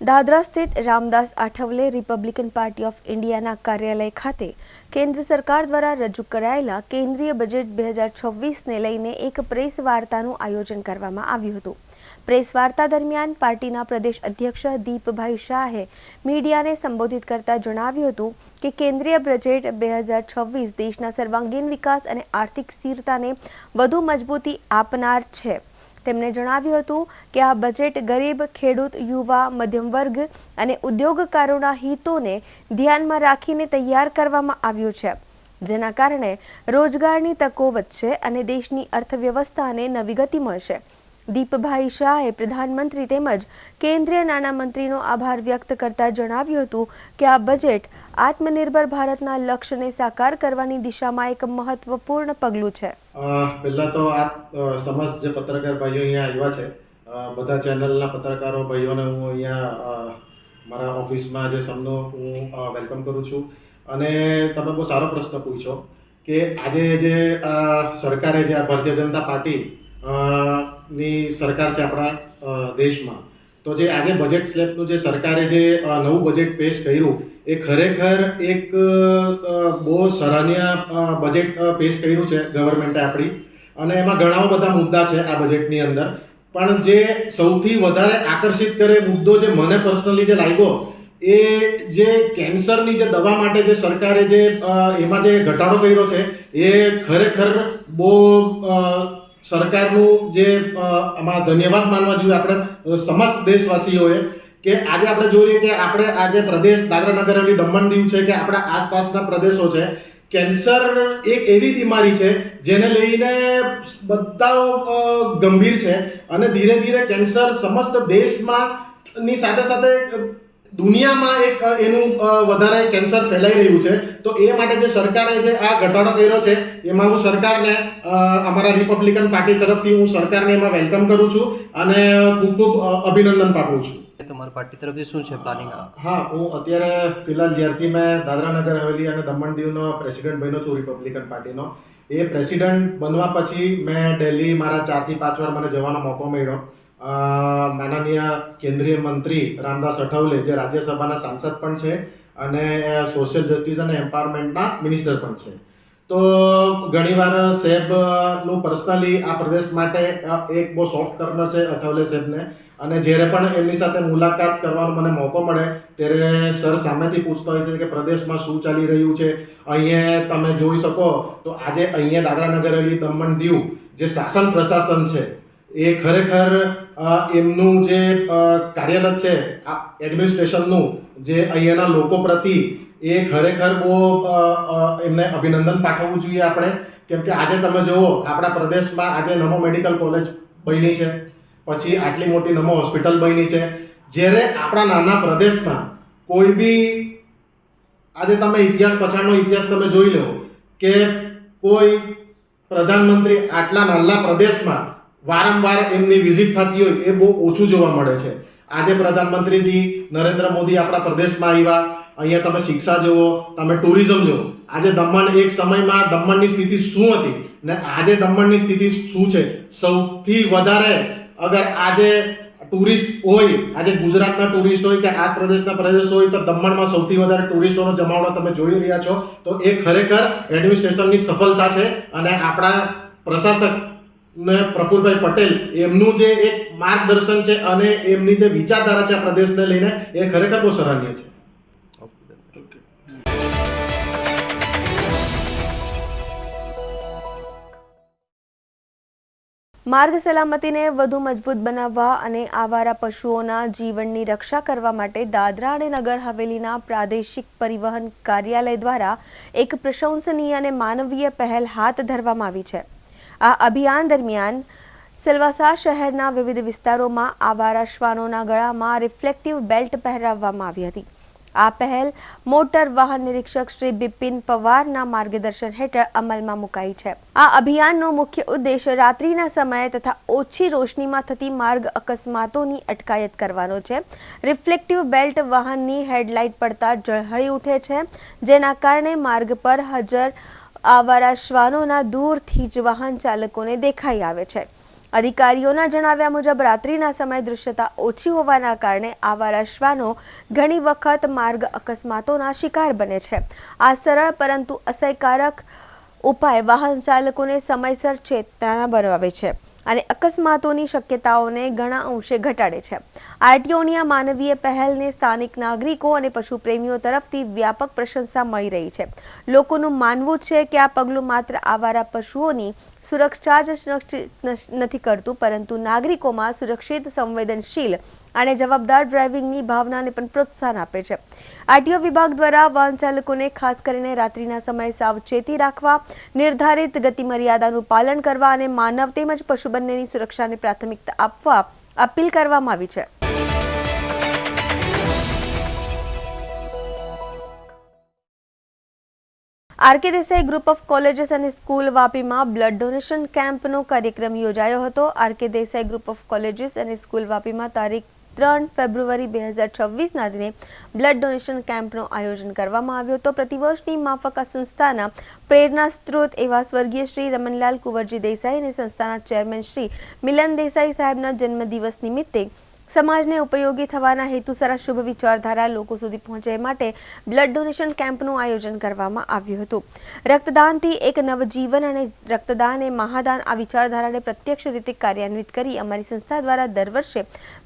દાદરા સ્થિત Ramdas Athawale Republican Party of ઇન્ડિયાના કાર્યાલય ખાતે કેન્દ્ર સરકાર દ્વારા રજૂ કરાયેલા કેન્દ્રીય બજેટ 2026ને લઈને એક પ્રેસ વાર્તાનું આયોજન કરવામાં આવ્યું હતું। પ્રેસ વાર્તા દરમિયાન પાર્ટીના પ્રદેશ અધ્યક્ષ દીપભાઈ શાહે મીડિયાને સંબોધિત કરતા જણાવ્યું હતું કે કેન્દ્રીય બજેટ 2026 દેશના સર્વાંગીણ વિકાસ અને આર્થિક સ્થિરતાને વધુ મજબૂતી આપનાર છે। તેમણે જણાવ્યું હતું કે આ બજેટ ગરીબ, ખેડૂત, યુવા, મધ્યમ વર્ગ અને ઉદ્યોગકારોના હિતોને ધ્યાનમાં રાખીને તૈયાર કરવામાં આવ્યું છે, જેના કારણે રોજગારની તકો વધશે અને દેશની અર્થવ્યવસ્થાને નવી ગતિ મળશે। દીપભાઈ શાહે પ્રધાનમંત્રી તેમજ કેન્દ્રીય નાણામંત્રીનો આભાર વ્યક્ત કરતા જણાવ્યું હતું કે આ બજેટ આત્મનિર્ભર ભારતના લક્ષ્યને સાકાર કરવાની દિશામાં એક મહત્વપૂર્ણ પગલું છે। પહેલા તો આપ સમસ્ત જે પત્રકાર ભાઈઓ અહીંયા આવ્યા છે, બધા ચેનલના પત્રકારો ભાઈઓને હું અહીંયા મારા ઓફિસમાં જે સૌનો હું વેલકમ કરું છું। અને તમે બહુ સારો પ્રશ્ન પૂછ્યો કે આજે જે સરકારે જે આ ભારતીય જનતા પાર્ટી ની સરકાર છે આપણા દેશમાં, તો જે આજે બજેટ સ્લેબનું જે સરકારે જે નવું બજેટ પેશ કર્યું એ ખરેખર એક બહુ સરાહનીય બજેટ પેશ કર્યું છે ગવર્મેન્ટે આપણી। અને એમાં ઘણા બધા મુદ્દા છે આ બજેટની અંદર, પણ જે સૌથી વધારે આકર્ષિત કરે મુદ્દો જે મને પર્સનલી જે લાગ્યો એ જે કેન્સરની જે દવા માટે જે સરકારે જે એમાં જે ઘટાડો કર્યો છે એ ખરેખર બહુ સરકારનું જે આમાં ધન્યવાદ માનવા જોઈએ આપણે સમસ્ત દેશવાસીઓએ કે આજે આપણે જોઈએ કે આપણે આજે પ્રદેશ દાદરા નગર હવેલી દમણ દીવ છે કે આપણા આસપાસના પ્રદેશો છે, કેન્સર એક એવી બીમારી છે જેને લઈને બધા ગંભીર છે અને ધીરે ધીરે કેન્સર સમસ્ત દેશમાં ની સાથે સાથે દુનિયામાં એક એનું વધારે કેન્સર ફેલાઈ રહ્યું છે। તો એ માટે જે સરકારે જે આ ઘટાડો કર્યો છે એમાં હું સરકારને અમારા રિપબ્લિકન પાર્ટી તરફથી હું સરકારને એમાં વેલકમ કરું છું અને ખૂબ ખૂબ અભિનંદન પાઠવું છું। તમારી પાર્ટી તરફથી શું છે પ્લાનિંગ? હા, હું અત્યારે ફિલહાલ જ્યારથી મેં દાદરા નગર હવેલી અને દમણ દીવનો પ્રેસિડેન્ટ બન્યો છું રિપબ્લિકન પાર્ટીનો, એ પ્રેસિડેન્ટ બનવા પછી મેં દિલ્હી મારા 4 થી 5 વાર મને જવાનો મોકો મળ્યો। માનનીય કેન્દ્રીય મંત્રી રામદાસ આઠવલે જે રાજ્યસભાના સાંસદ પણ છે અને સોશિયલ જસ્ટિસ અને એમ્પાવરમેન્ટના મિનિસ્ટર પણ છે, તો ઘણીવાર સાહેબનું પર્સનલી આ પ્રદેશ માટે એક બહુ સોફ્ટ કોર્નર છે આઠવલે સાહેબને। અને જ્યારે પણ એમની સાથે મુલાકાત કરવાનો મને મોકો મળે ત્યારે સર સામેથી પૂછતા હોય છે કે પ્રદેશમાં શું ચાલી રહ્યું છે। અહીંયા તમે જોઈ શકો તો આજે અહીંયા દાદરા નગર હવેલી દમણ દીવ જે શાસન પ્રશાસન છે એ ખરેખર એમનું જે કાર્યરત છે આ એડમિનિસ્ટ્રેશનનું જે અહીંયાના લોકો પ્રતિ એ ખરેખર બહુ એમને અભિનંદન પાઠવવું જોઈએ આપણે, કેમ કે આજે તમે જુઓ આપણા પ્રદેશમાં આજે નમો મેડિકલ કોલેજ બની છે, પછી આટલી મોટી નમો હોસ્પિટલ બની છે, જ્યારે આપણા નાના પ્રદેશમાં કોઈ બી આજે તમે ઇતિહાસ પછાડનો ઇતિહાસ તમે જોઈ લો કે કોઈ પ્રધાનમંત્રી આટલા નાના પ્રદેશમાં વારંવાર એમની વિઝિટ થતી હોય એ બહુ ઓછું જોવા મળે છે। આજે પ્રધાનમંત્રીજી નરેન્દ્ર મોદી આપણા પ્રદેશમાં આવ્યા, અહીંયા તમે શિક્ષા જુઓ, તમે ટુરિઝમ જુઓ। આજે દમણ એક સમયમાં દમણની સ્થિતિ શું હતી ને આજે દમણની સ્થિતિ શું છે, સૌથી વધારે અગર આજે ટુરિસ્ટ હોય, આજે ગુજરાતના ટુરિસ્ટ હોય કે આ પ્રદેશના પ્રદેશ હોય, તો દમણમાં સૌથી વધારે ટુરિસ્ટોનો જમાવડો તમે જોઈ રહ્યા છો। તો એ ખરેખર એડમિનિસ્ટ્રેશનની સફળતા છે અને આપણા પ્રશાસક ને પ્રફુલભાઈ પટેલ એમનું જે એક માર્ગદર્શન છે અને એમની જે વિચારધારા છે આ પ્રદેશને લઈને એ ખરેખર બહુ સરાહનીય છે। માર્ગ સલામતીને વધુ મજબૂત બનાવવા અને આવારા પશુઓના જીવનની રક્ષા કરવા માટે દાદરા અને નગર હવેલીના પ્રાદેશિક પરિવહન કાર્યાલય દ્વારા એક પ્રશંસનીય અને માનવીય પહેલ હાથ ધરવામાં આવી છે। આ અભિયાન દરમિયાન સિલવાસા શહેરના વિવિધ વિસ્તારોમાં આવારા શ્વાનોના ગળામાં રિફ્લેક્ટિવ બેલ્ટ પહેરાવવામાં આવી હતી। આ પહેલ મોટર વાહન નિરીક્ષક શ્રી બિપિન પવારના માર્ગદર્શન હેઠળ અમલમાં મુકાઈ છે। આ અભિયાનનો મુખ્ય ઉદ્દેશ રાત્રિના સમયે તથા ઓછી રોશનીમાં થતી માર્ગ અકસ્માતોની અટકાયત કરવાનો છે। રિફ્લેક્ટિવ બેલ્ટ વાહનની હેડલાઇટ પડતા ઝળહળી ઉઠે છે, જેના કારણે માર્ગ પર હાજર આવારા શ્વાનોના દૂરથી જ વાહન ચાલકોને દેખાઈ આવે છે। અધિકારીઓના જણાવ્યા મુજબ રાત્રિના સમયે દૃશ્યતા ઓછી હોવાના કારણે આવારા શ્વાનો ઘણી વખત માર્ગ અકસ્માતોના શિકાર બને છે. આ સરળ પરંતુ અસરકારક ઉપાય વાહન ચાલકોને સમયસર ચેતના બનાવે છે અને અકસ્માતોની શક્યતાઓને ઘણા અંશે ઘટાડે છે. આરટીઓની આ માનવીય પહેલને સ્થાનિક નાગરિકો અને પશુપ્રેમીઓ તરફથી વ્યાપક પ્રશંસા મળી રહી છે. લોકોનું માનવું છે કે આ પગલું માત્ર આવારા પશુઓની સુરક્ષા જ નથી કરતું, પરંતુ નાગરિકોમાં સુરક્ષિત, સંવેદનશીલ અને જવાબદાર ડ્રાઇવિંગની ભાવનાને પણ પ્રોત્સાહન આપે છે. આરટીઓ વિભાગ દ્વારા વાહન ચાલકોને ખાસ કરીને રાત્રિના સમયે સાવચેતી રાખવા, નિર્ધારિત ગતિ મર્યાદાનું પાલન કરવા અને માનવ તેમજ પશુ બંનેની સુરક્ષાને પ્રાથમિકતા આપવા અપીલ કરવામાં આવી છે. RK Desai group of colleges અને સ્કૂલ વાપીમાં બ્લડ ડોનેશન કેમ્પનો કાર્યક્રમ યોજાયો હતો. RK Desai group of colleges અને સ્કૂલ વાપીમાં તારીખ 3 ફેબ્રુઆરી 2026ના દિને બ્લડ ડોનેશન કેમ્પનું આયોજન કરવામાં આવ્યું હતું. પ્રતિવર્ષની માફક આ સંસ્થાના પ્રેરણા સ્ત્રોત એવા સ્વર્ગીય શ્રી રમનલાલ કુંવરજી દેસાઈ અને સંસ્થાના ચેરમેન શ્રી મિલન દેસાઈ સાહેબના જન્મદિવસ નિમિત્તે સમાજને ઉપયોગી થવાના હેતુસર શુભ વિચારધારા લોકો સુધી પહોંચે માટે બ્લડ ડોનેશન કેમ્પનું આયોજન કરવામાં આવ્યું હતું. રક્તદાનથી એક નવજીવન અને રક્તદાન એ મહાદાન આ વિચારધારાને પ્રત્યક્ષ રીતે કાર્યાન્વિત કરી અમારી સંસ્થા દ્વારા દર વર્ષે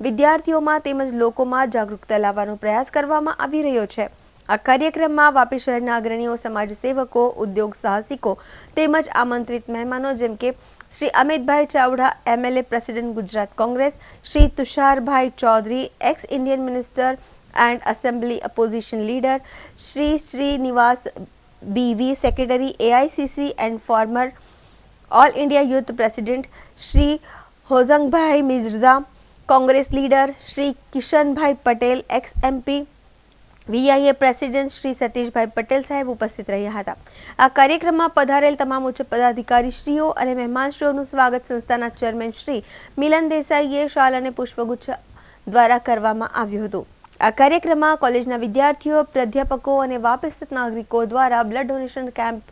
વિદ્યાર્થીઓમાં તેમજ લોકોમાં જાગૃતતા લાવવાનો પ્રયાસ કરવામાં આવી રહ્યો છે. આ કાર્યક્રમમાં વાપી શહેરના અગ્રણીઓ, સમાજસેવકો, ઉદ્યોગ સાહસિકો તેમજ આમંત્રિત મહેમાનો જેમ કે Shri Amitbhai Chavda, MLA president Gujarat Congress, Shri Tusharbhai Chaudhary, ex Indian minister and assembly opposition leader, Shri Srinivas BV, secretary AICC and former all India youth president, Shri Hozangbhai Mirza, Congress leader, Shri Kishanbhai Patel, ex MP, VIA president Shri Satishbhai Patel સાહેબ ઉપસ્થિત રહ્યા હતા. આ કાર્યક્રમમાં પધારેલ તમામ ઉચ્ચ પદાધિકારીશ્રીઓ અને મહેમાનશ્રીઓનું સ્વાગત સંસ્થાના ચેરમેન શ્રી મિલન દેસાઈએ શાલ અને પુષ્પગુચ્છ દ્વારા કરવામાં આવ્યું હતું. આ કાર્યક્રમમાં કોલેજના વિદ્યાર્થીઓ, પ્રાધ્યાપકો અને વાપી સ્થિત નાગરિકો દ્વારા બ્લડ ડોનેશન કેમ્પ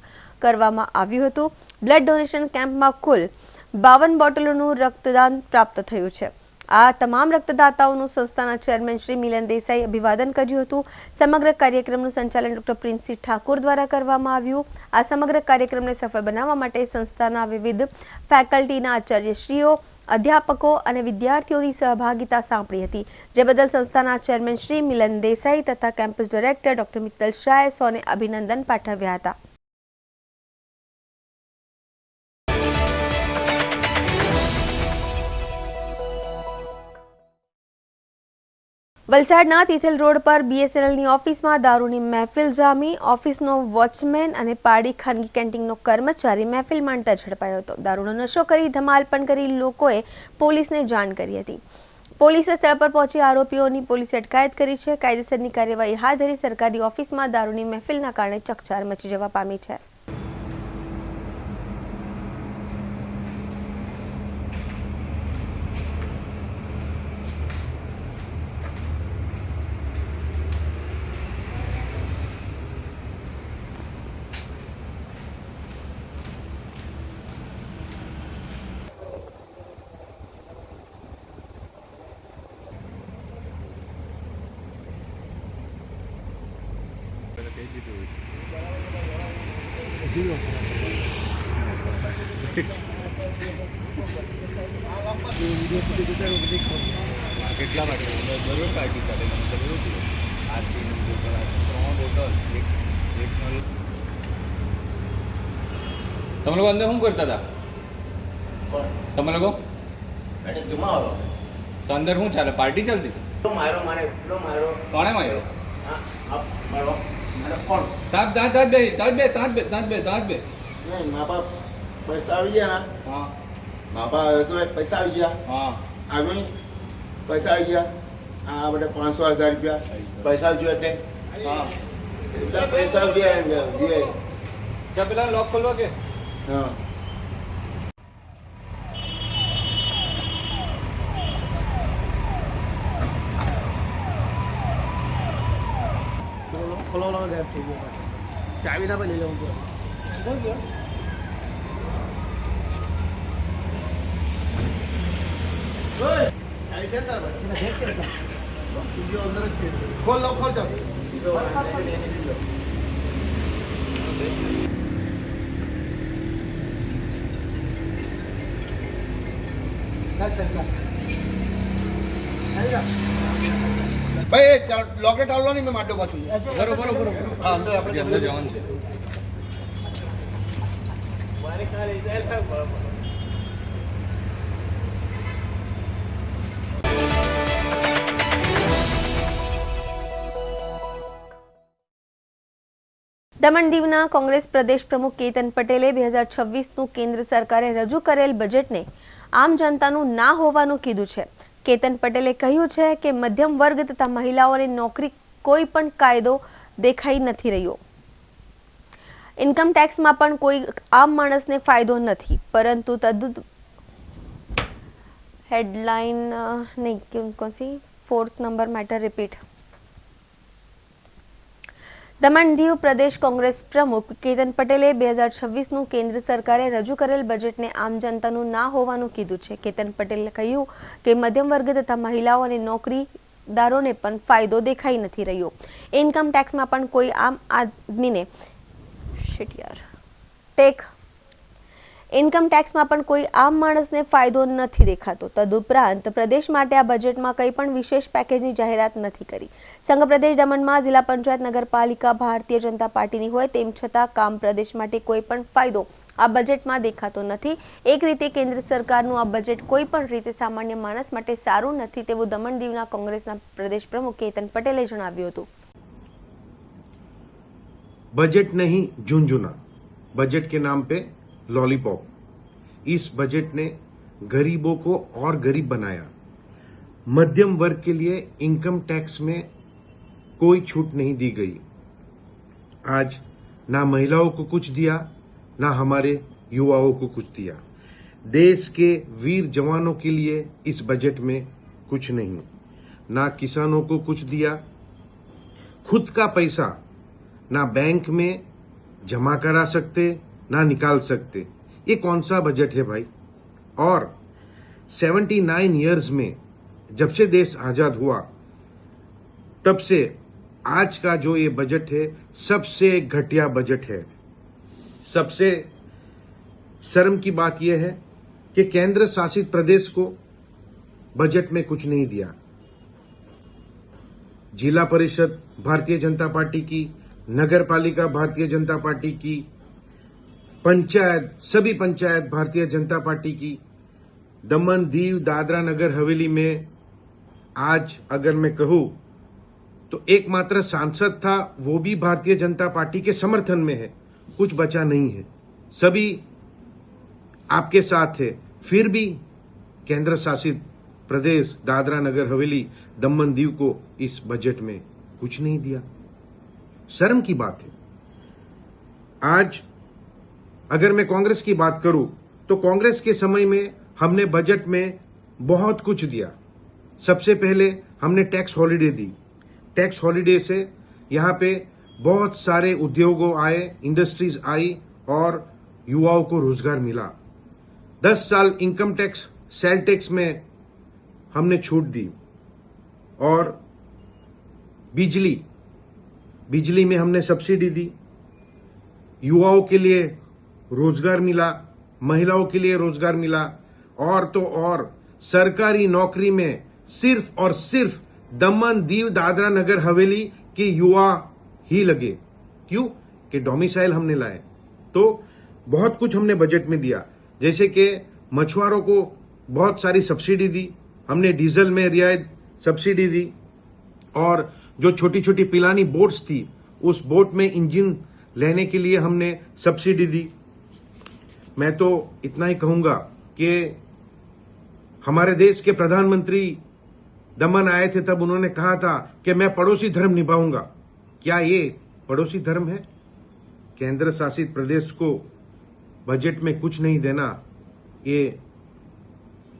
કરવામાં આવ્યું હતું. બ્લડ ડોનેશન કેમ્પમાં કુલ 52 બોટલોનું રક્તદાન પ્રાપ્ત થયું છે. આ તમામ રક્તદાતાઓનું સંસ્થાના ચેરમેન શ્રી મિલન દેસાઈ અભિવાદન કર્યું હતું. સમગ્ર કાર્યક્રમનું સંચાલન ડોક્ટર પ્રિન્સી ઠાકોર દ્વારા કરવામાં આવ્યું. આ સમગ્ર કાર્યક્રમને સફળ બનાવવા માટે સંસ્થાના વિવિધ ફેકલ્ટીના આચાર્યશ્રીઓ, અધ્યાપકો અને વિદ્યાર્થીઓની સહભાગિતા સાંપડી હતી, જે બદલ સંસ્થાના ચેરમેન શ્રી મિલન દેસાઈ તથા કેમ્પસ ડાયરેક્ટર ડોક્ટર મિત્તલ શાહે સૌને અભિનંદન પાઠવ્યા હતા. વલસાડના તિથલ રોડ પર બીએસએનએલની ઓફિસમાં દારૂની મહેફિલ જામી. ઓફિસનો વોચમેન અને પાડી ખાનગી કેન્ટીનનો કર્મચારી મહેફિલ માણતા ઝડપાયો હતો. દારૂનો નશો કરી ધમાલ પણ કરી લોકોએ પોલીસને જાણ કરી હતી. પોલીસે સ્થળ પર પહોંચી આરોપીઓની પોલીસે અટકાયત કરી છે. કાયદેસરની કાર્યવાહી હાથ ધરી સરકારી ઓફિસમાં દારૂની મહેફિલના કારણે ચકચાર મચી જવા પામી છે. કેટલા વાગે બરોબર પાર્ટી ચાલે આરસી 3 બોટલ એક તમે લોકો અંદર શું કરતા હતા? તમે લોકો તો અંદર શું ચાલે? પાર્ટી ચાલતી છે? કોણે માર્યો? તાજ બે મા બાપ પૈસા આવી ગયા ને. હા મા બાપ પૈસા આવી ગયા. હા આવ્યો ને પૈસા આવી ગયા. આ બધા 500,000 રૂપિયા પૈસા જોઈએ એટલે હા એટલા પૈસા જોઈએ. क्या પેલા લોક ખોલવા કે? હા ખોલવાનો ગાયબ થઈ ગયો. ચાવી ના લઈ લેવું પડે. खोल लो खोल जाओ ભાઈ લોકડે ટાળો નહીં મેં માટો પાછું બરોબર હા અંદર આપણે અંદર જવાનું છે દમણ દીવના કોંગ્રેસ પ્રદેશ પ્રમુખ કેતન પટેલે 2026નું કેન્દ્ર સરકારે રજૂ કરેલ બજેટને આમ જનતાનું ના હોવાનું કીધું છે. કેતન પટેલે કહ્યું છે કે મધ્યમ વર્ગ તથા મહિલાઓને નોકરી કોઈ પણ કાયદો દેખાઈ નથી રહ્યો. ઇન્કમ ટેક્સમાં પણ કોઈ આમ માણસને ફાયદો નથી, પરંતુ हेडलाइन नहीं कौन सी 4th number matter repeat. Daman Diu प्रदेश कांग्रेस प्रमुख केतन पटेले 2026નું કેન્દ્ર સરકારે રજૂ કરેલ બજેટને આમ જનતાનું ના હોવાનું કીધું છે. કેતન પટેલે કહ્યું કે મધ્યમ વર્ગ તથા મહિલાઓ અને નોકરીદારોને પણ ફાયદો દેખાઈ નથી રહ્યો. ઇન્કમ ટેક્સમાં પણ કોઈ આમ આદમીને ઇન્કમ ટેક્સમાં પણ કોઈ આમ માણસને ફાયદો નથી દેખાતો. તદુપરાંત પ્રદેશ માટે આ બજેટમાં કંઈ પણ વિશેષ પેકેજની જાહેરાત નથી કરી. સંઘ પ્રદેશ દમણમાં જિલ્લા પંચાયત નગરપાલિકા ભારતીય જનતા પાર્ટીની હોય તેમ છતાં કામ પ્રદેશ માટે કોઈ પણ ફાયદો આ બજેટમાં દેખાતો નથી. એક રીતે કેન્દ્ર સરકારનું આ બજેટ કોઈ પણ રીતે સામાન્ય માણસ માટે સારું નથી તેવું દમણ દીવના કોંગ્રેસના પ્રદેશ પ્રમુખ કેતન પટેલે જણાવ્યું હતું. बजट नहीं झुंझुना, बजट के नाम पे लॉलीपॉप. इस बजट ने गरीबों को और गरीब बनाया. मध्यम वर्ग के लिए इनकम टैक्स में कोई छूट नहीं दी गई. आज ना महिलाओं को कुछ दिया, ना हमारे युवाओं को कुछ दिया. देश के वीर जवानों के लिए इस बजट में कुछ नहीं. ना किसानों को कुछ दिया. खुद का पैसा ना बैंक में जमा करा सकते, ना निकाल सकते. ये कौन सा बजट है भाई? और 79 इयर्स में जब से देश आजाद हुआ तब से आज का जो ये बजट है सबसे घटिया बजट है. सबसे शर्म की बात यह है कि केंद्र शासित प्रदेश को बजट में कुछ नहीं दिया. जिला परिषद भारतीय जनता पार्टी की, नगर पालिका भारतीय जनता पार्टी की, पंचायत सभी पंचायत भारतीय जनता पार्टी की. दमन दीव दादरा नगर हवेली में आज अगर मैं कहूं तो एकमात्र सांसद था, वो भी भारतीय जनता पार्टी के समर्थन में है. कुछ बचा नहीं है, सभी आपके साथ है. फिर भी केंद्र शासित प्रदेश दादरा नगर हवेली दमन दीव को इस बजट में कुछ नहीं दिया. शर्म की बात है. आज अगर मैं कांग्रेस की बात करूं तो कांग्रेस के समय में हमने बजट में बहुत कुछ दिया. सबसे पहले हमने टैक्स हॉलिडे दी. टैक्स हॉलिडे से यहां पे बहुत सारे उद्योगों आए, इंडस्ट्रीज आई और युवाओं को रोजगार मिला. 10 साल इनकम टैक्स सेल टैक्स में हमने छूट दी. और बिजली में हमने सब्सिडी दी. युवाओं के लिए रोजगार मिला, महिलाओं के लिए रोजगार मिला. और तो और सरकारी नौकरी में सिर्फ और सिर्फ दमन दीव दादरा नगर हवेली के युवा ही लगे. क्यों? कि डोमिसाइल हमने लाए. तो बहुत कुछ हमने बजट में दिया. जैसे कि मछुआरों को बहुत सारी सब्सिडी दी. हमने डीजल में रियायत सब्सिडी दी. और जो छोटी छोटी पिलानी बोट्स थी उस बोट में इंजन लेने के लिए हमने सब्सिडी दी. मैं तो इतना ही कहूंगा कि हमारे देश के प्रधानमंत्री दमन आए थे तब उन्होंने कहा था कि मैं पड़ोसी धर्म निभाऊंगा. क्या ये पड़ोसी धर्म है? केंद्र शासित प्रदेश को बजट में कुछ नहीं देना ये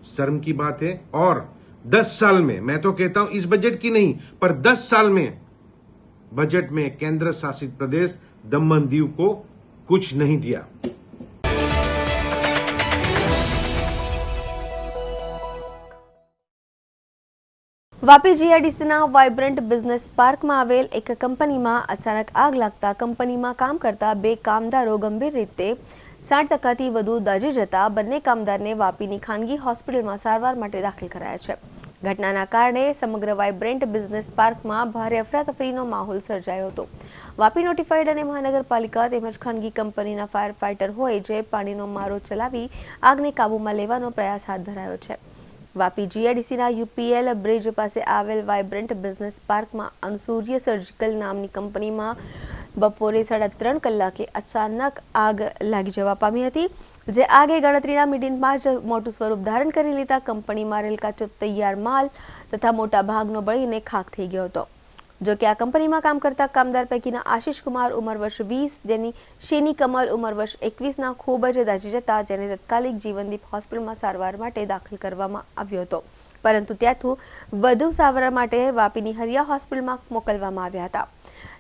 शर्म की बात है. और 10 साल में, मैं तो कहता हूं इस बजट की नहीं पर 10 साल में बजट में केंद्र शासित प्रदेश दमन दीव को कुछ नहीं दिया. વાપી જીઆઈડીસીના વાઇબ્રન્ટ બિઝનેસ પાર્કમાં આવેલ એક કંપનીમાં અચાનક આગ લાગતા કંપનીમાં કામ કરતા 2 કામદારો ગંભીર રીતે 60%થી વધુ દાઝી જતા બંને કામદારને વાપીની ખાનગી હોસ્પિટલમાં સારવાર માટે દાખલ કરાયા છે. ઘટનાના કારણે સમગ્ર વાઇબ્રન્ટ બિઝનેસ પાર્કમાં ભારે અફરાતફરીનો માહોલ સર્જાયો હતો. વાપી નોટિફાઈડ અને મહાનગરપાલિકા તેમજ ખાનગી કંપનીના ફાયર ફાઇટર હોય જે પાણીનો મારો ચલાવી આગને કાબૂમાં લેવાનો પ્રયાસ હાથ ધરાયો છે. વાપી જીઆઈડીસીના યુપીએલ બ્રિજ પાસે આવેલ વાઇબ્રન્ટ બિઝનેસ પાર્કમાં અનુસૂર્ય સર્જિકલ નામની કંપનીમાં બપોરે 3:30 કલાકે અચાનક આગ લાગી જવા પામી હતી, જે આગે ગણતરીના મિનિટમાં જ મોટું સ્વરૂપ ધારણ કરી લેતા કંપનીમાં રહેલ કાચો તૈયાર માલ તથા મોટા ભાગનો બળીને ખાખ થઈ ગયો હતો. જો કે આ કંપનીમાં કામ કરતા કામદાર પૈકીના આશિષ કુમાર ઉંમર વર્ષ 20, જેની શેની કમલ ઉંમર વર્ષ 21ના ખૂબ જ દાઝી જતા જેને તત્કાલિક જીવનદીપ હોસ્પિટલમાં સારવાર માટે દાખલ કરવામાં આવ્યો હતો, પરંતુ ત્યાંથી વધુ સારવાર માટે વાપીની હરિયા હોસ્પિટલમાં મોકલવામાં આવ્યા હતા.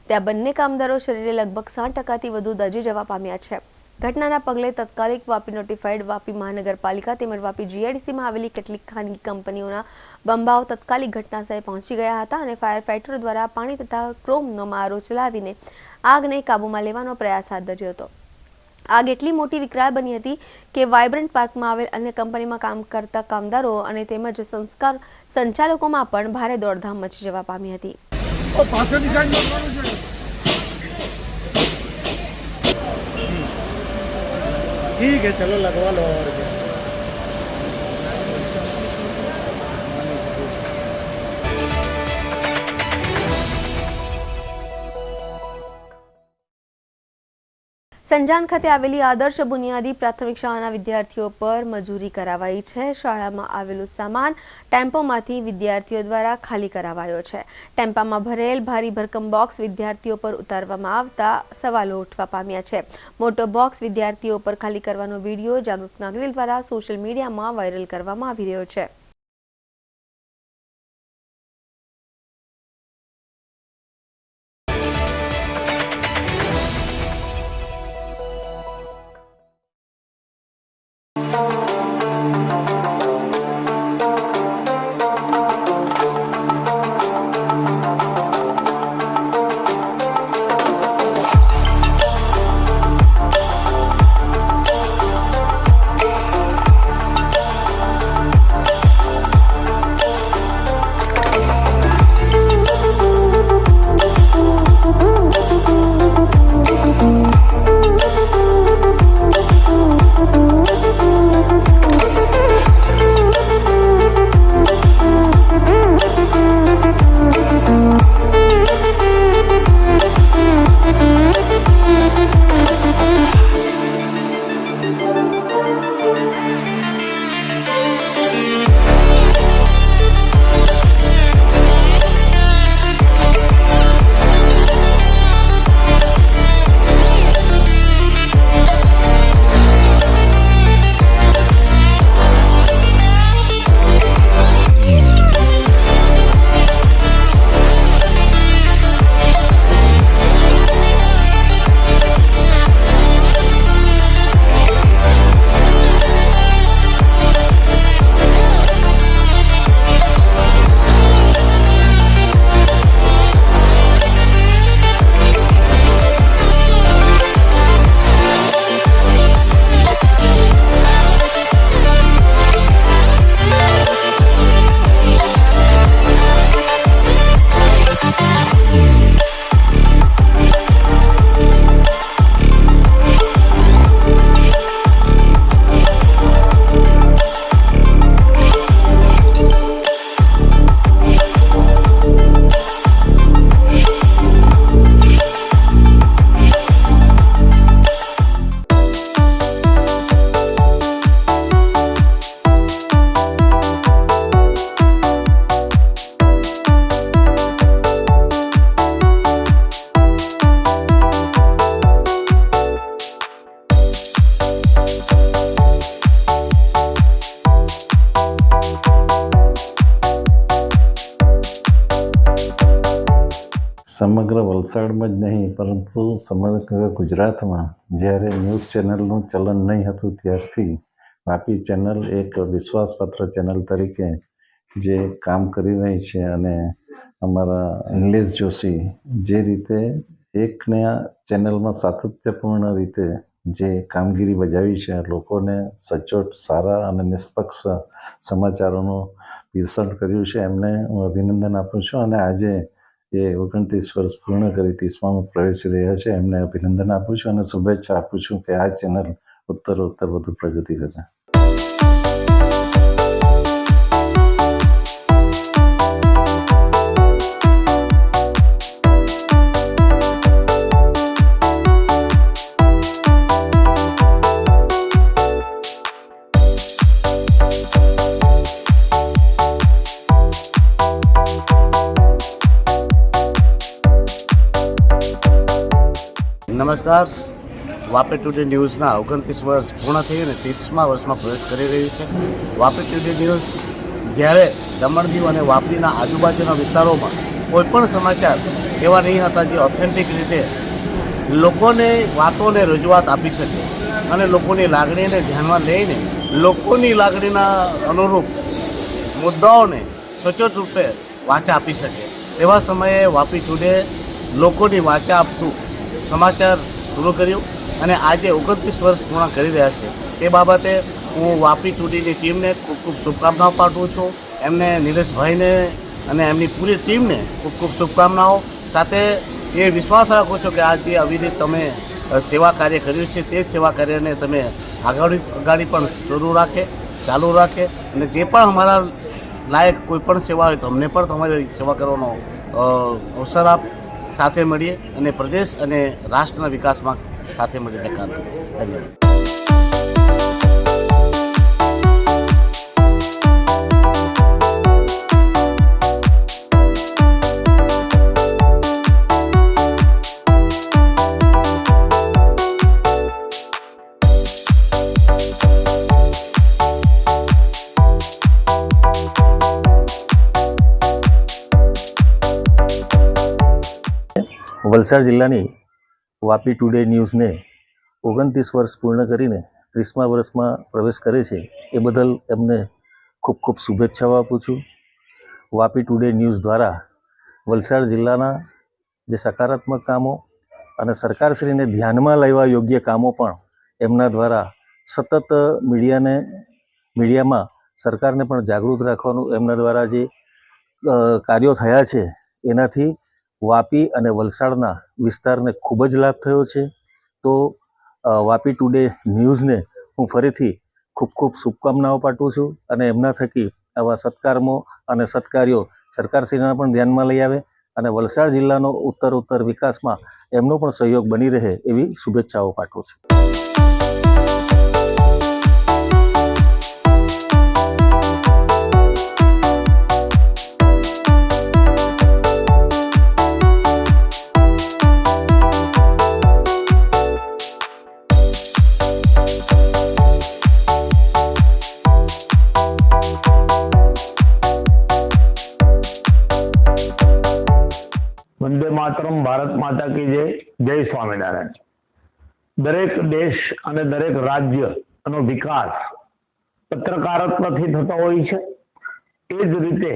ત્યાં બંને કામદારો શરીરે લગભગ 60%થી વધુ દાઝી જવા પામ્યા છે. ઘટનાના પગલે તત્કાલિક વાપી નોટિફાઈડ, વાપી મહાનગરપાલિકા તેમજ વાપી જીઆઈડીસીમાં આવેલી કેટલીક ખાનગી કંપનીઓના બંબાઓ તત્કાલિક ઘટનાસ્થળે પહોંચી ગયા હતા અને ફાયર ફાઇટરો દ્વારા પાણી તથા ક્રોમનો મારો ચલાવીને આગને કાબૂમાં લેવાનો પ્રયાસ હાથ ધર્યો હતો. આગ એટલી મોટી વિકરાળ બની હતી કે વાઇબ્રન્ટ પાર્કમાં આવેલ અન્ય કંપનીમાં કામ કરતા કામદારો અને તેમજ સંચાલકોમાં પણ ભારે દોડધામ મચી જવા પામી હતી. ठीक है, चलो लगवा लो और क्या. સંજાન ખાતે આવેલી આદર્શ બુનિયાદી પ્રાથમિક શાળાના વિદ્યાર્થીઓ પર મજૂરી કરાવાઈ છે. શાળામાં આવેલું સામાન ટેમ્પોમાંથી વિદ્યાર્થીઓ દ્વારા ખાલી કરાવાયો છે. ટેમ્પામાં ભરેલ ભારી ભરકમ બોક્સ વિદ્યાર્થીઓ પર ઉતારવામાં આવતા સવાલો ઉઠવા પામ્યા છે. મોટો બોક્સ વિદ્યાર્થીઓ પર ખાલી કરવાનો વિડીયો જાગૃત નાગરિક દ્વારા સોશિયલ મીડિયામાં વાયરલ કરવામાં આવી રહ્યો છે. સમગ્ર વલસાડમાં જ નહીં પરંતુ સમગ્ર ગુજરાતમાં જ્યારે ન્યૂઝ ચેનલનું ચલણ નહીં હતું ત્યારથી વાપી ચેનલ એક વિશ્વાસપાત્ર ચેનલ તરીકે જે કામ કરી રહી છે અને અમારા ઇંગ્લેશ જોશી જે રીતે એકને ચેનલમાં સાતત્યપૂર્ણ રીતે જે કામગીરી બજાવી છે, લોકોને સચોટ સારા અને નિષ્પક્ષ સમાચારોનું પીરસણ કર્યું છે, એમને હું અભિનંદન આપું છું. અને આજે એ 29 વર્ષ પૂર્ણ કરી 30માં પ્રવેશી રહ્યા છે, એમને અભિનંદન આપું છું અને શુભેચ્છા આપું છું કે આ ચેનલ ઉત્તરોત્તર વધુ પ્રગતિ કરે. નમસ્કાર. વાપી ટુડે ન્યૂઝના 29 વર્ષ પૂર્ણ થઈ અને 30મા વર્ષમાં પ્રવેશ કરી રહ્યું છે. વાપી ટુડે ન્યૂઝ જ્યારે દમણ દીવ અને વાપીના આજુબાજુના વિસ્તારોમાં કોઈપણ સમાચાર એવા નહીં હતા જે ઓથેન્ટિક રીતે લોકોને વાતોને રજૂઆત આપી શકે અને લોકોની લાગણીને ધ્યાનમાં લઈને લોકોની લાગણીના અનુરૂપ મુદ્દાઓને સચોટ રૂપે વાચા આપી શકે તેવા સમયે વાપી ટુડે લોકોની વાચા આપતું સમાચાર શરૂ કર્યું અને આજે 29 વર્ષ પૂર્ણ કરી રહ્યા છે. તે બાબતે હું વાપી ટુડેની ટીમને ખૂબ ખૂબ શુભકામનાઓ પાઠવું છું. એમને નિલેશભાઈને અને એમની પૂરી ટીમને ખૂબ ખૂબ શુભકામનાઓ. સાથે એ વિશ્વાસ રાખું છું કે આ જે અવિરત તમે સેવા કાર્ય કર્યું છે તે જ સેવા કાર્યને તમે આગળ પણ ચાલુ રાખે અને જે પણ અમારા લાયક કોઈ પણ સેવા હોય તો અમને પણ તમારી સેવા કરવાનો અવસર આપ. સાથે મળીએ અને પ્રદેશ અને રાષ્ટ્રના વિકાસમાં સાથે મળીને કામ કરીએ. ધન્યવાદ. વલસાડ જિલ્લાની વાપી ટુડે ન્યૂઝને 29 વર્ષ પૂર્ણ કરીને 30મા વર્ષમાં પ્રવેશ કરે છે એ બદલ એમને ખૂબ ખૂબ શુભેચ્છાઓ આપું છું. વાપી ટુડે ન્યૂઝ દ્વારા વલસાડ જિલ્લાના જે સકારાત્મક કામો અને સરકારશ્રીને ધ્યાનમાં લેવા યોગ્ય કામો પણ એમના દ્વારા સતત મીડિયામાં સરકારને પણ જાગૃત રાખવાનું એમના દ્વારા જે કાર્યો થયા છે એનાથી વાપી અને વલસાડના વિસ્તારને ખૂબ જ લાભ થયો છે. તો વાપી ટુડે ન્યૂઝને હું ફરીથી ખૂબ ખૂબ શુભકામનાઓ પાઠવું છું અને એમના થકી આવા સત્કાર્યો અને સત્કાર્યો સરકારશ્રીના પણ ધ્યાનમાં લઈ આવે અને વલસાડ જિલ્લાનો ઉત્તરોત્તર વિકાસમાં એમનો પણ સહયોગ બની રહે એવી શુભેચ્છાઓ પાઠવું છું. વંદે માતરમ, ભારત માતા કી જય, જય સ્વામિનારાયણ. દરેક દેશ અને દરેક રાજ્યનો વિકાસ પત્રકારત્વથી થતો હોય છે. એ જ રીતે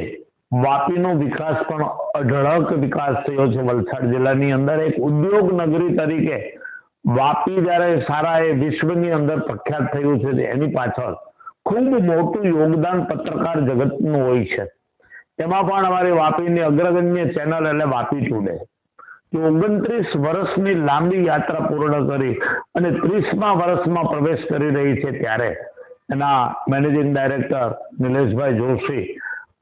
વાપીનો વિકાસ પણ અઢળક વિકાસ થયો છે. વલસાડ જિલ્લાની અંદર એક ઉદ્યોગ નગરી તરીકે વાપી જ્યારે સારા એ વિશ્વની અંદર પ્રખ્યાત થયું છે એની પાછળ ખૂબ મોટું યોગદાન પત્રકાર જગતનું હોય છે. તેમાં પણ અમારી વાપીની અગ્રગણ્ય ચેનલ એટલે વાપી ટુડે 29 વર્ષની લાંબી યાત્રા પૂર્ણ કરી અને 30મા વર્ષમાં પ્રવેશ કરી રહી છે ત્યારે એના મેનેજિંગ ડાયરેક્ટર નિલેશભાઈ જોશી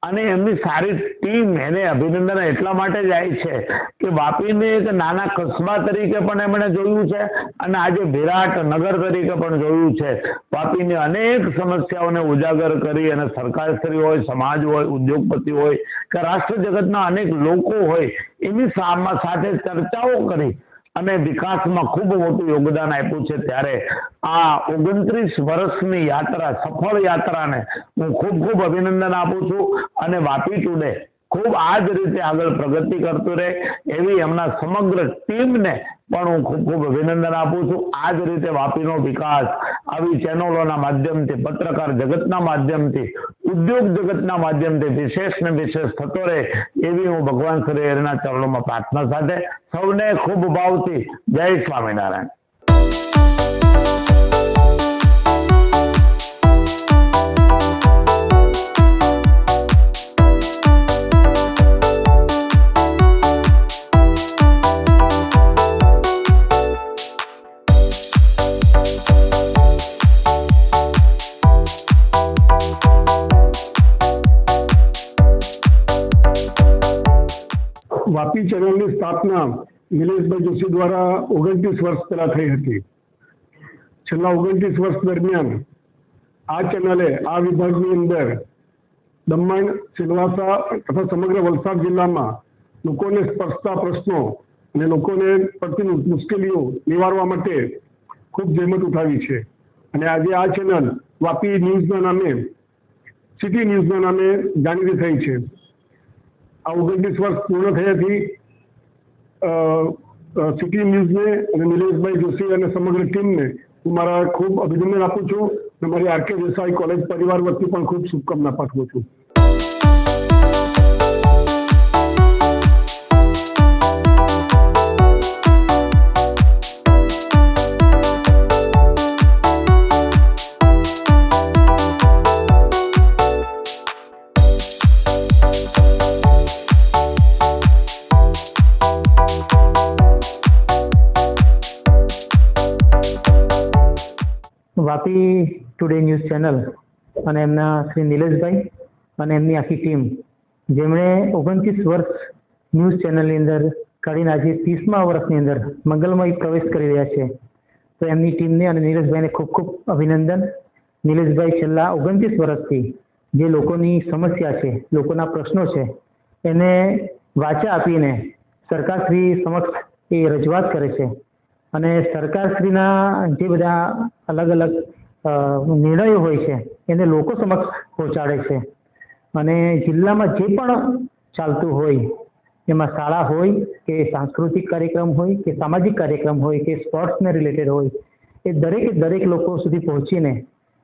અને એમની સારી ટીમ એને અભિનંદન એટલા માટે જાય છે કે વાપીને એક નાના કસ્બા તરીકે પણ એમણે જોયું છે અને આજે વિરાટ નગર તરીકે પણ જોયું છે. વાપીની અનેક સમસ્યાઓને ઉજાગર કરી અને સરકારશ્રી હોય, સમાજ હોય, ઉદ્યોગપતિ હોય કે રાષ્ટ્ર જગતના અનેક લોકો હોય એની સાથે ચર્ચાઓ કરી અને વિકાસમાં ખૂબ મોટું યોગદાન આપ્યું છે. ત્યારે આ 29 વર્ષની યાત્રા, સફળ યાત્રાને હું ખૂબ ખૂબ અભિનંદન આપું છું અને વાપી ટુડે ખૂબ આ જ રીતે આગળ પ્રગતિ કરતું રહે એવી એમના સમગ્ર ટીમને પણ હું ખૂબ ખૂબ અભિનંદન આપું છું. આ જ રીતે વાપીનો વિકાસ આવી ચેનલોના માધ્યમથી, પત્રકાર જગતના માધ્યમથી, ઉદ્યોગ જગતના માધ્યમથી વિશેષ ને વિશેષ થતો રહે એવી હું ભગવાન શ્રી હરિના ચરણોમાં પ્રાર્થના સાથે સૌને ખૂબ ભાવથી જય સ્વામિનારાયણ. વાપી ચેનલની સ્થાપના નિલેશભાઈ જોશી દ્વારા 29 વર્ષ પહેલા થઈ હતી. છેલ્લા 29 વર્ષ દરમિયાન આ ચેનલે આ વિભાગની અંદર દમણ, સિલવાસા તથા સમગ્ર વલસાડ જિલ્લામાં લોકોને સ્પર્શતા પ્રશ્નો અને લોકોને પડતી મુશ્કેલીઓ નિવારવા માટે ખૂબ જહેમત ઉઠાવી છે. અને આજે આ ચેનલ વાપી ન્યૂઝના નામે, સિટી ન્યૂઝના નામે જાણીતી થઈ છે. આ 29 વર્ષ પૂર્ણ થયાથી સિટી ન્યૂઝને અને નિલેશભાઈ જોશી અને સમગ્ર ટીમને હું મારા ખૂબ અભિનંદન આપું છું અને મારી આર.કે. દેસાઈ કોલેજ પરિવાર વતી પણ ખૂબ શુભકામના પાઠવું છું. વાપી ટુડે ન્યૂઝ ચેનલ અને એમના શ્રી નિલેશભાઈ અને એમની આખી ટીમ, જેમણે 29 વર્ષ ન્યૂઝ ચેનલની અંદર કાઢીને આજે 30મા વર્ષની અંદર મંગલમય પ્રવેશ કરી રહ્યા છે. તો એમની ટીમને અને નિલેશભાઈને ખૂબ ખૂબ અભિનંદન. નિલેશભાઈ છેલ્લા 29 વર્ષથી જે લોકોની સમસ્યા છે, લોકોના પ્રશ્નો છે, એને વાચા આપીને સરકારશ્રી સમક્ષ એ રજૂઆત કરે છે અને સરકારશ્રીના જે બધા અલગ અલગ નિર્ણયો હોય છે એને લોકો સમક્ષ પહોંચાડે છે. અને જિલ્લામાં જે પણ ચાલતું હોય, એમાં શાળા હોય કે સાંસ્કૃતિક કાર્યક્રમ હોય કે સામાજિક કાર્યક્રમ હોય કે સ્પોર્ટ્સને રિલેટેડ હોય, એ દરેક લોકો સુધી પહોંચીને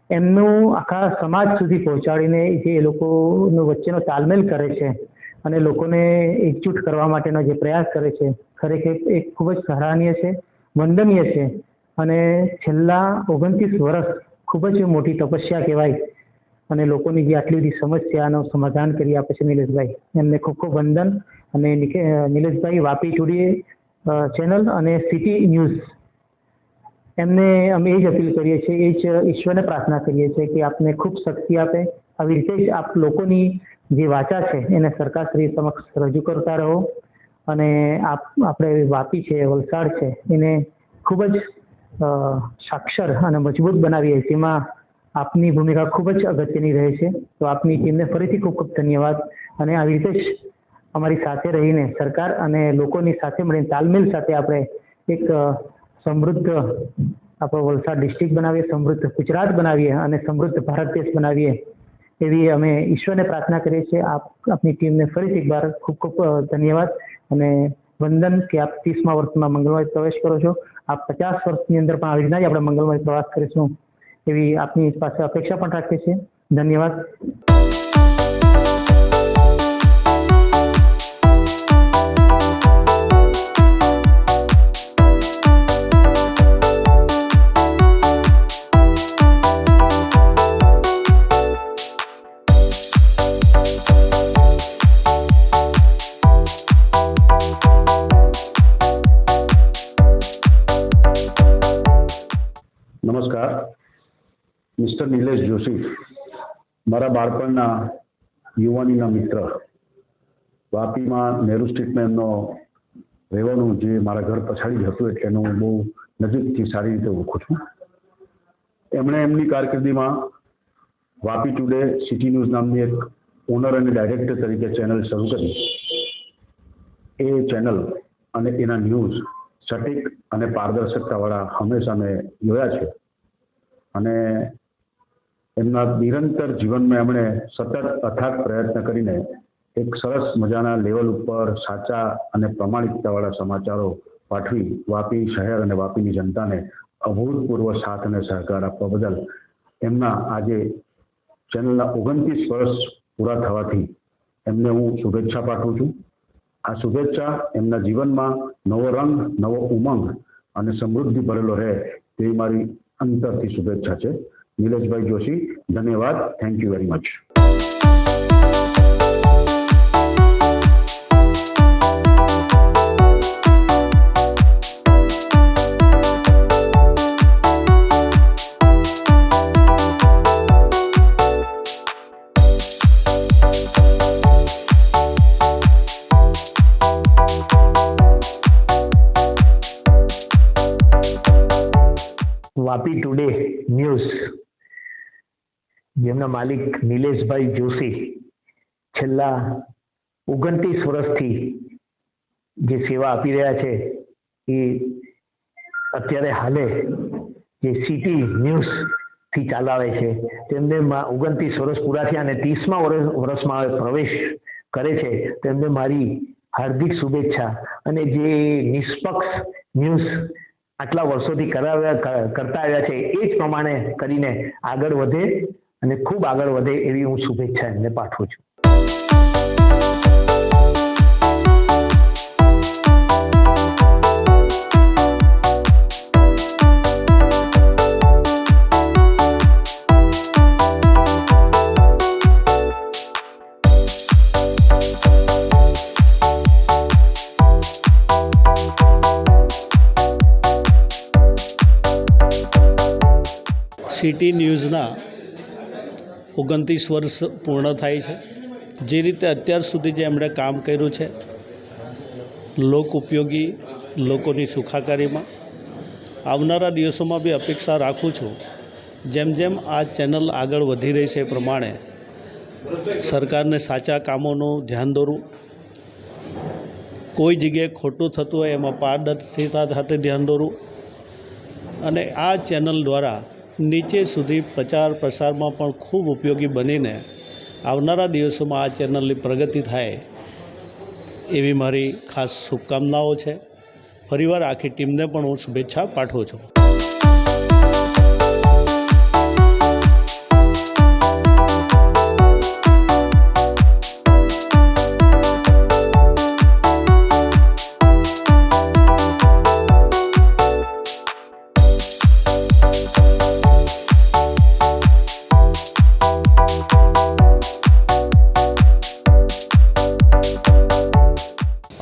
એમનું આખા સમાજ સુધી પહોંચાડીને જે એ લોકોનો વચ્ચેનો તાલમેલ કરે છે અને લોકોને એકજૂટ કરવા માટેનો જે પ્રયાસ કરે છે, ખરેખર એ ખૂબ જ સરાહનીય છે, વંદનીય છે. અને છેલ્લા 29 વર્ષ ખૂબ જ મોટી તપસ્યા કહેવાય. અને લોકોની જે આટલી બધી સમસ્યાનો સમાધાન કરી આપે છે નિલેશભાઈ, એમને ખૂબ ખૂબ વંદન. અને નિલેશભાઈ વાપી ટુડે ચેનલ અને સિટી ન્યૂઝ, એમને અમે એ જ અપીલ કરીએ છીએ, એ જ ઈશ્વરને પ્રાર્થના કરીએ છીએ કે આપને ખૂબ શક્તિ આપે. આવી રીતે જ આપ લોકોની જે વાચા છે એને સરકારશ્રી સમક્ષ રજૂ કરતા રહો. અને આપણે વાપી છે, વલસાડ છે, એને ખૂબ જ સાક્ષર અને મજબૂત બનાવીએ, જેમાં આપની ભૂમિકા ખૂબ જ અગત્યની રહે છે. તો આપની ટીમને ફરીથી ખૂબ ખૂબ ધન્યવાદ. અને આવી રીતે જ અમારી સાથે રહીને સરકાર અને લોકોની સાથે મળીને તાલમેલ સાથે આપણે એક સમૃદ્ધ આપણો વલસાડ ડિસ્ટ્રિક્ટ બનાવીએ, સમૃદ્ધ ગુજરાત બનાવીએ અને સમૃદ્ધ ભારત દેશ બનાવીએ, એવી અમે ઈશ્વરને પ્રાર્થના કરીએ છીએ. આપની ટીમને ફરીથી એકવાર ખૂબ ખૂબ ધન્યવાદ અને વંદન કે આપ 30મા વર્ષમાં મંગલમય પ્રવેશ કરો છો. આપ 50 વર્ષની અંદર પણ આવી રીતના જ આપણે મંગલમય પ્રવાસ કરીશું એવી આપની પાસે અપેક્ષા પણ રાખીએ છીએ. ધન્યવાદ. નમસ્કાર. મિસ્ટર નિલેશ જોશી મારા બાળપણના યુવાનીના મિત્ર. વાપીમાં નેહરુ સ્ટ્રીટમાં એમનો રહેવાનું જે મારા ઘર પછાડી હતું એટલે એનું હું બહુ નજીકથી સારી રીતે ઓળખું છું. એમણે એમની કારકિર્દીમાં વાપી ટુડે સિટી ન્યૂઝ નામની એક ઓનર અને ડાયરેક્ટર તરીકે ચેનલ શરૂ કરી. એ ચેનલ અને એના ન્યૂઝ સટીક અને પારદર્શકતાવાળા હંમેશા મેં જોયા છે. અને એમના નિરંતર જીવનમાં એમણે સતત અથાગ પ્રયત્ન કરીને એક સરસ મજાના લેવલ ઉપર સાચા અને પ્રમાણિકતાવાળા સમાચારો પાઠવી વાપી શહેર અને વાપીની જનતાને અભૂતપૂર્વ સાથ અને સહકાર આપવા બદલ એમના આજે ચેનલના 29 વર્ષ પૂરા થવાથી એમને હું શુભેચ્છા પાઠવું છું. આ શુભેચ્છા એમના જીવનમાં નવો રંગ, નવો ઉમંગ અને સમૃદ્ધિ ભરેલો રહે તેવી મારી અંતરથી શુભેચ્છા છે. નિલેશભાઈ જોશી, ધન્યવાદ. Thank you very much. Vapi today news જેમના માલિક નિલેશભાઈ જોશી છેલ્લા 29 વર્ષથી જે સેવા આપી રહ્યા છે એ અત્યારે હાલે જે સિટી ન્યૂઝથી ચલાવે છે તેમને 29 વર્ષ પૂરા થયા અને 30મા વર્ષમાં પ્રવેશ કરે છે. તેમને મારી હાર્દિક શુભેચ્છા અને જે નિષ્પક્ષ ન્યૂઝ આટલા વર્ષોથી કરતા આવ્યા છે એ જ પ્રમાણે કરીને આગળ વધે અને ખૂબ આગળ વધે એવી હું શુભેચ્છા એમને પાઠવું છું. સિટી ન્યૂઝના 29 વર્ષ પૂર્ણ થાય છે. જે રીતે અત્યાર સુધી જે એમણે કામ કર્યું છે લોક ઉપયોગી, લોકોની સુખાકારીમાં, આવનારા દિવસોમાં બી અપેક્ષા રાખું છું જેમ જેમ આ ચેનલ આગળ વધી રહી છે એ પ્રમાણે સરકારને સાચા કામોનું ધ્યાન દોરવું, કોઈ જગ્યાએ ખોટું થતું હોય એમાં પારદર્શિતા સાથે ધ્યાન દોરવું અને આ ચેનલ દ્વારા નીચે સુધી પ્રચાર પ્રસારમાં પણ ખૂબ ઉપયોગી બનીને આવનારા દિવસોમાં આ ચેનલની પ્રગતિ થાય એવી મારી ખાસ શુભકામનાઓ છે. ફરીવાર આખી ટીમને પણ હું શુભેચ્છા પાઠવું છું.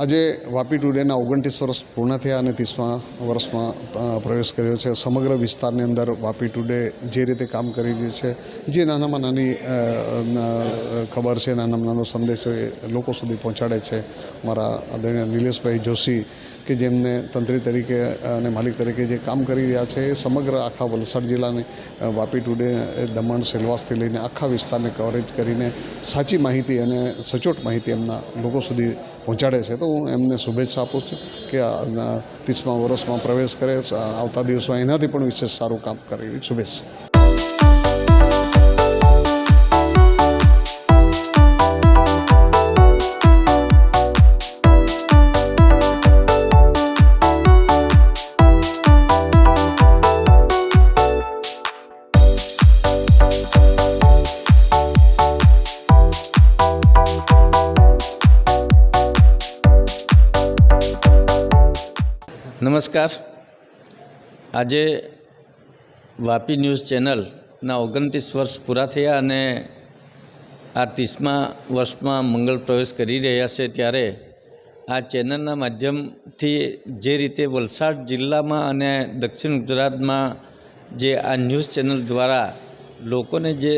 આજે વાપી ટુડેના 29 વર્ષ પૂર્ણ થયા અને 30મા વર્ષમાં પ્રવેશ કર્યો છે. સમગ્ર વિસ્તારની અંદર વાપી ટુડે જે રીતે કામ કરી રહ્યું છે, જે નાનામાં નાની ખબર છે, નાનામાં નાનો સંદેશો એ લોકો સુધી પહોંચાડે છે. મારા આદરણીય નિલેશભાઈ જોશી કે જેમને તંત્રી તરીકે અને માલિક તરીકે જે કામ કરી રહ્યા છે એ સમગ્ર આખા વલસાડ જિલ્લાની વાપી ટુડે, દમણ, સેલવાસથી લઈને આખા વિસ્તારને કવરેજ કરીને સાચી માહિતી અને સચોટ માહિતી એમના લોકો સુધી પહોંચાડે છે. તો હું એમને શુભેચ્છા આપું છું કે 30મા વર્ષમાં પ્રવેશ કરે, આવતા દિવસોમાં એનાથી પણ વિશેષ સારું કામ કરે એવી શુભેચ્છા. નમસ્કાર. આજે વાપી ન્યૂઝ ચેનલના 29 વર્ષ પૂરા થયા અને આ 30મા વર્ષમાં મંગળ પ્રવેશ કરી રહ્યા છે ત્યારે આ ચેનલના માધ્યમથી જે રીતે વલસાડ જિલ્લામાં અને દક્ષિણ ગુજરાતમાં જે આ ન્યૂઝ ચેનલ દ્વારા લોકોને જે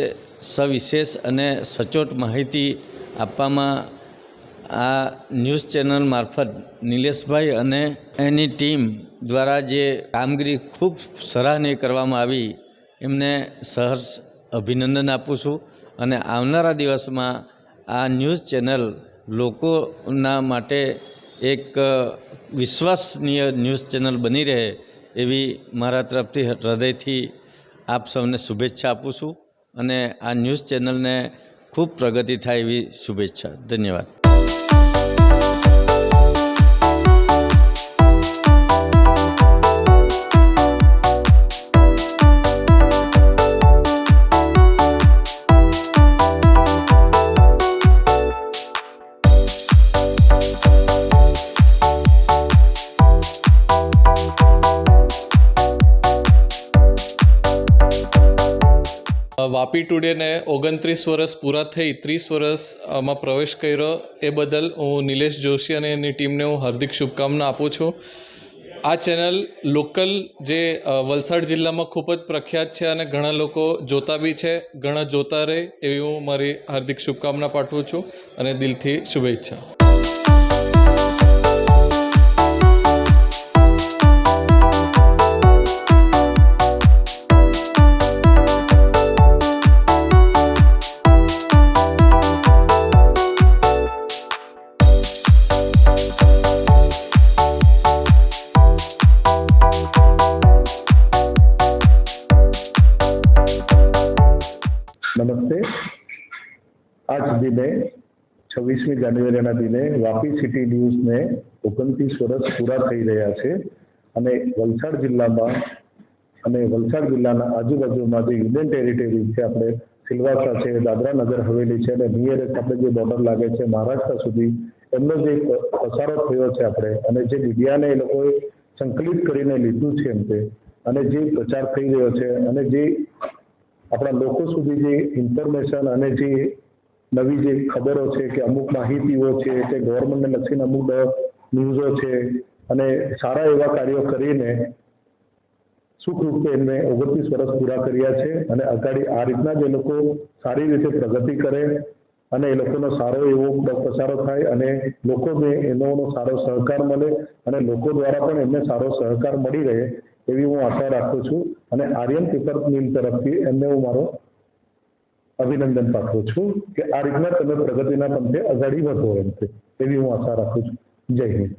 સવિશેષ અને સચોટ માહિતી આપવામાં આ ન્યૂઝ ચેનલ મારફત નિલેશભાઈ અને એની ટીમ દ્વારા જે કામગીરી ખૂબ સરાહનીય કરવામાં આવી એમને સહર્ષ અભિનંદન આપું છું. અને આવનારા દિવસમાં આ ન્યૂઝ ચેનલ લોકોના માટે એક વિશ્વસનીય ન્યૂઝ ચેનલ બની રહે એવી મારા તરફથી હૃદયથી આપ સૌને શુભેચ્છા આપું છું. અને આ ન્યૂઝ ચેનલને ખૂબ પ્રગતિ થાય એવી શુભેચ્છા. ધન્યવાદ. વાપી ટુડેને 29 વર્ષ પૂરા થઈ 30 વર્ષમાં પ્રવેશ કર્યો એ બદલ હું નિલેશ જોશી અને એની ટીમને હું હાર્દિક શુભકામના આપું છું. આ ચેનલ લોકલ જે વલસાડ જિલ્લામાં ખૂબ જ પ્રખ્યાત છે અને ઘણા લોકો જોતા બી છે, ઘણા જોતા રહે એવી હું મારી હાર્દિક શુભકામના પાઠવું છું અને દિલથી શુભેચ્છા. નમસ્તે. આજ દિને 26મી જાન્યુઆરીના દિને વાપી સિટી ન્યૂઝને 29 વર્ષ પૂરા થઈ રહ્યા છે અને વલસાડ જિલ્લામાં અને વલસાડ જિલ્લાના આજુબાજુમાં જે યુનિયન ટેરિટરી છે, આપણે સિલવાસા છે, દાદરા નગર હવેલી છે અને નિયરેસ્ટ આપણે જે બોર્ડર લાગે છે મહારાષ્ટ્ર સુધી, એમનો જે પસારો થયો છે આપણે અને જે મીડિયાને એ લોકોએ સંકલિત કરીને લીધું છે એમ તે અને જે પ્રચાર થઈ રહ્યો છે અને જે આપણા લોકો સુધી જે ઇન્ફોર્મેશન અને જે નવી જે ખબરો છે કે અમુક માહિતીઓ છે કે ગવર્મેન્ટને લક્ષીને અમુક ન્યૂઝો છે અને સારા એવા કાર્યો કરીને સુખરૂપે એમને 29 વર્ષ પૂરા કર્યા છે અને અગાડી આ રીતના જ એ લોકો સારી રીતે પ્રગતિ કરે અને એ લોકોનો સારો એવો પ્રસારો થાય અને લોકોને એનો સારો સહકાર મળે અને લોકો દ્વારા પણ એમને સારો સહકાર મળી રહે એવી હું આશા રાખું છું અને આર્યન પેપર મિલ તરફથી એમને હું મારો અભિનંદન પાઠવું છું કે આ રીતના તમે પ્રગતિના પંથે અગાડી વધો એમ છે, એવી હું આશા રાખું છું. જય હિન્દ.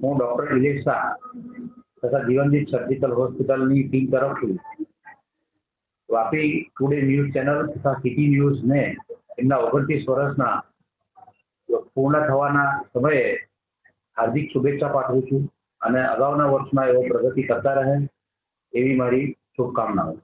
હું ડૉક્ટર નિલેશ શાહ તથા જીવનદીપ સર્જિકલ હોસ્પિટલની ટીમ તરફથી વાપી ટુડે ન્યૂઝ ચેનલ તથા સિટી ન્યૂઝને એમના 29 વર્ષના પૂર્ણ થવાના સમયે હાર્દિક શુભેચ્છા પાઠવું છું અને અગાઉના વર્ષમાં એવો પ્રગતિ કરતા રહે એવી મારી શુભકામનાઓ.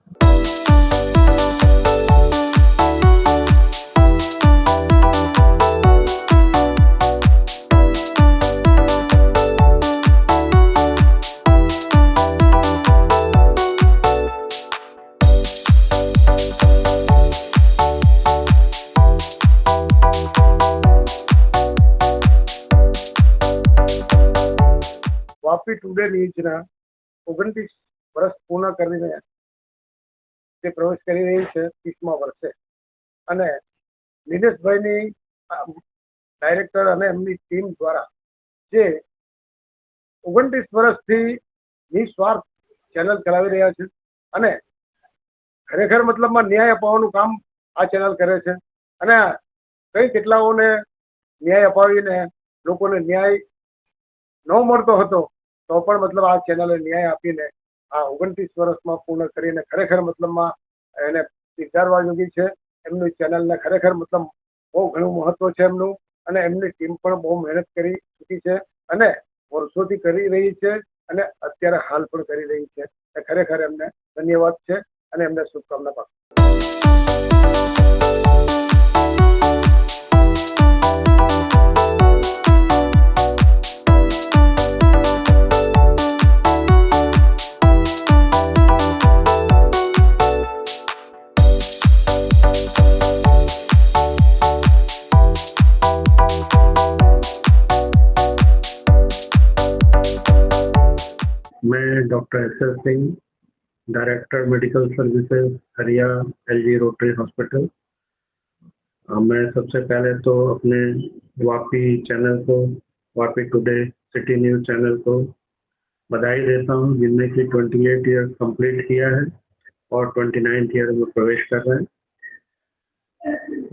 વાપી ટુડે ન્યૂઝના 29 વર્ષ પૂર્ણ કરીને જે પ્રવેશ કરી રહી છે 30મા વર્ષે અને નિલેશભાઈની ડાયરેક્ટર અને એમની ટીમ દ્વારા જે 29 વર્ષથી નિસ્વાર્થ ચેનલ ચલાવી રહ્યા છે અને ખરેખર મતલબમાં ન્યાય અપાવવાનું કામ આ ચેનલ કરે છે અને કઈ કેટલાઓને ન્યાય અપાવીને લોકોને ન્યાય ન મળતો હતો તો પણ મતલબ આ ચેનલે ન્યાય આપીને આ 29 વર્ષમાં પૂર્ણ કરીને ખરેખર મતલબમાં એને સ્વીકારવા યોગી છે. એમની ચેનલને ખરેખર મતલબ બહુ ઘણું મહત્વ છે એમનું અને એમની ટીમ પણ બહુ મહેનત કરી ચૂકી છે અને વર્ષોથી કરી રહી છે અને અત્યારે હાલ પણ કરી રહી છે. ખરેખર એમને ધન્યવાદ છે અને એમને શુભકામના પાઠવું. मैं doctor S Singh, director medical services हरिया एलजी रोटरी हॉस्पिटल. मैं सबसे पहले तो अपने वापी चैनल को, Vapi today city news channel को बधाई देता हूँ, जिनने कि 28 ईयर कंप्लीट किया है और 29th ईयर में प्रवेश कर रहे हैं।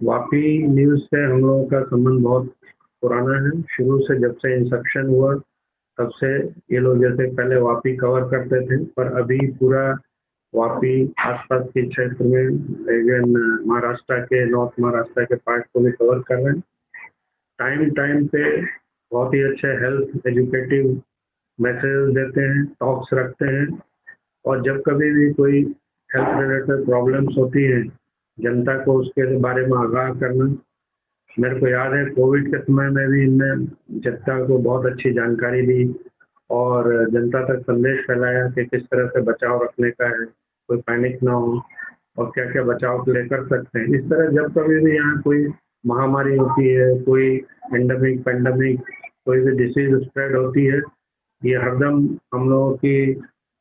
वापी न्यूज़ से हम लोगों का संबंध बहुत पुराना है। शुरू से जब से इंसेप्शन हुआ तब से ये लोग जैसे पहले वापी कवर करते थे, पर अभी पूरा वापी आसपास के क्षेत्र में इवन महाराष्ट्र के नॉर्थ महाराष्ट्र के पार्ट को भी कवर कर रहे हैं। टाइम टाइम पे बहुत ही अच्छे हेल्थ एजुकेटिव मैसेज देते हैं, टॉक्स रखते हैं, और जब कभी भी कोई हेल्थ रिलेटेड प्रॉब्लम्स होती है जनता को उसके बारे में आगाह करना। मेरे को याद है कोविड के समय में भी इनने जनता को बहुत अच्छी जानकारी दी और जनता तक संदेश फैलाया कि किस तरह से बचाव रखने का है, कोई पैनिक ना हो और क्या क्या बचाव के लिए कर सकते हैं। इस तरह जब कभी भी यहाँ कोई महामारी होती है, कोई एंडेमिक पेंडेमिक, कोई भी डिसीज स्प्रेड होती है, ये हरदम हम लोगों की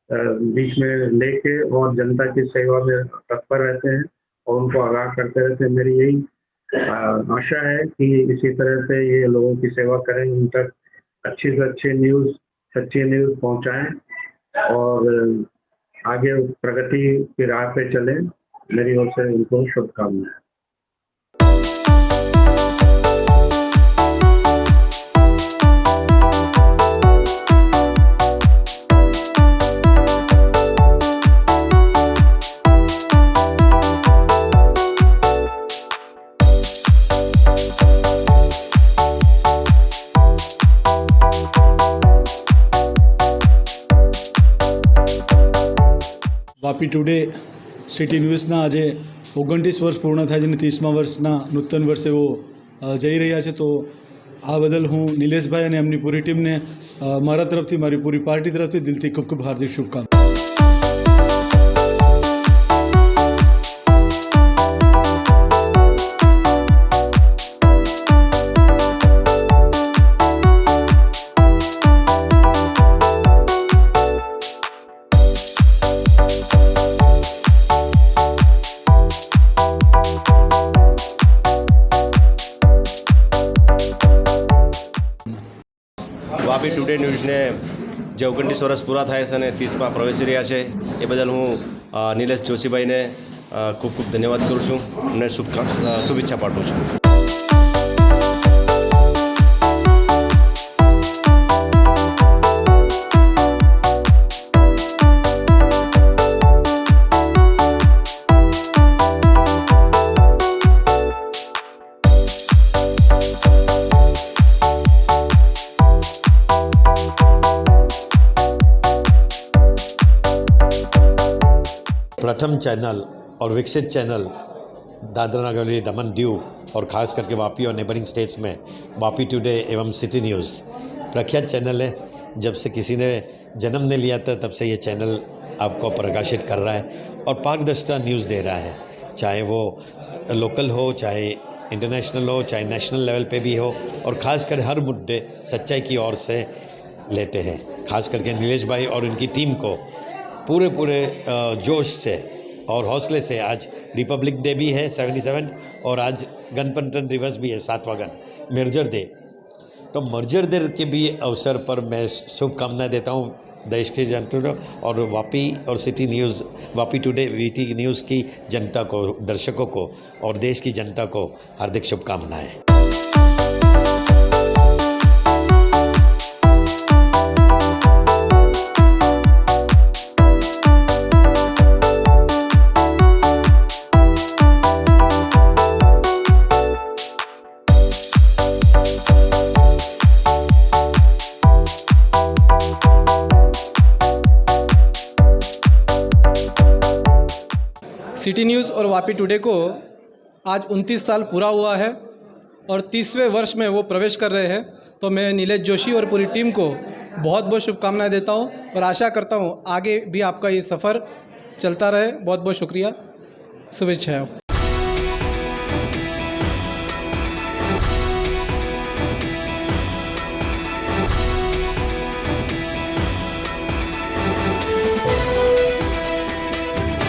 बीच में लेके और जनता की सेवा में तत्पर रहते हैं और उनको आगाह करते रहते हैं। मेरी यही आशा है कि इसी तरह से ये लोगों की सेवा करें, उन तक अच्छी से अच्छी न्यूज़, सच्ची न्यूज़ पहुंचाएं और आगे प्रगति की राह पे चलें। मेरी ओर से उनको शुभकामनाएं। વાપી ટુડે સિટી ન્યૂઝના આજે 29 વર્ષ પૂર્ણ થાય છે અને 30મા વર્ષના નૂતન વર્ષે એવો જઈ રહ્યા છે, તો આ બદલ હું નિલેશભાઈ અને એમની પૂરી ટીમને મારા તરફથી, મારી પૂરી પાર્ટી તરફથી દિલથી ખૂબ ખૂબ હાર્દિક શુભકામના. વાપી ટુડે ન્યૂઝને જે 29 વર્ષ પૂરા થાય છે અને 30માં પ્રવેશી રહ્યા છે એ બદલ હું નિલેશ જોશીભાઈને ખૂબ ખૂબ ધન્યવાદ કરું છું અને શુભેચ્છા પાઠવું છું. प्रथम चैनल और विकसित चैनल दादरा नगर हवेली दमन दीव और ख़ास करके वापी और नेबरिंग स्टेट्स में वापी टुडे एवं सिटी न्यूज़ प्रख्यात चैनल है। जब से किसी ने जन्म ने लिया था तब से ये चैनल आपको प्रकाशित कर रहा है और पारदर्शिता न्यूज़ दे रहा है, चाहे वो लोकल हो, चाहे इंटरनेशनल हो, चाहे नेशनल लेवल पे भी हो, और ख़ास कर हर मुद्दे सच्चाई की ओर से लेते हैं। ख़ास करके नीलेश भाई और उनकी टीम को पूरे जोश से और हौसले से, आज रिपब्लिक डे भी है 77 और आज गणतंत्र दिवस भी है 7वां गण मर्जर डे, तो मर्जर डे के भी अवसर पर मैं शुभकामनाएं देता हूँ देश के जनता को और वापी और city news, Vapi today VT news की जनता को, दर्शकों को और देश की जनता को हार्दिक शुभकामनाएं। सिटी न्यूज़ और वापी टुडे को आज 29 साल पूरा हुआ है और 30वें वर्ष में वो प्रवेश कर रहे हैं, तो मैं नीलेश जोशी और पूरी टीम को बहुत बहुत शुभकामनाएं देता हूं और आशा करता हूं आगे भी आपका ये सफ़र चलता रहे। बहुत बहुत शुक्रिया, शुभेच्छाएं।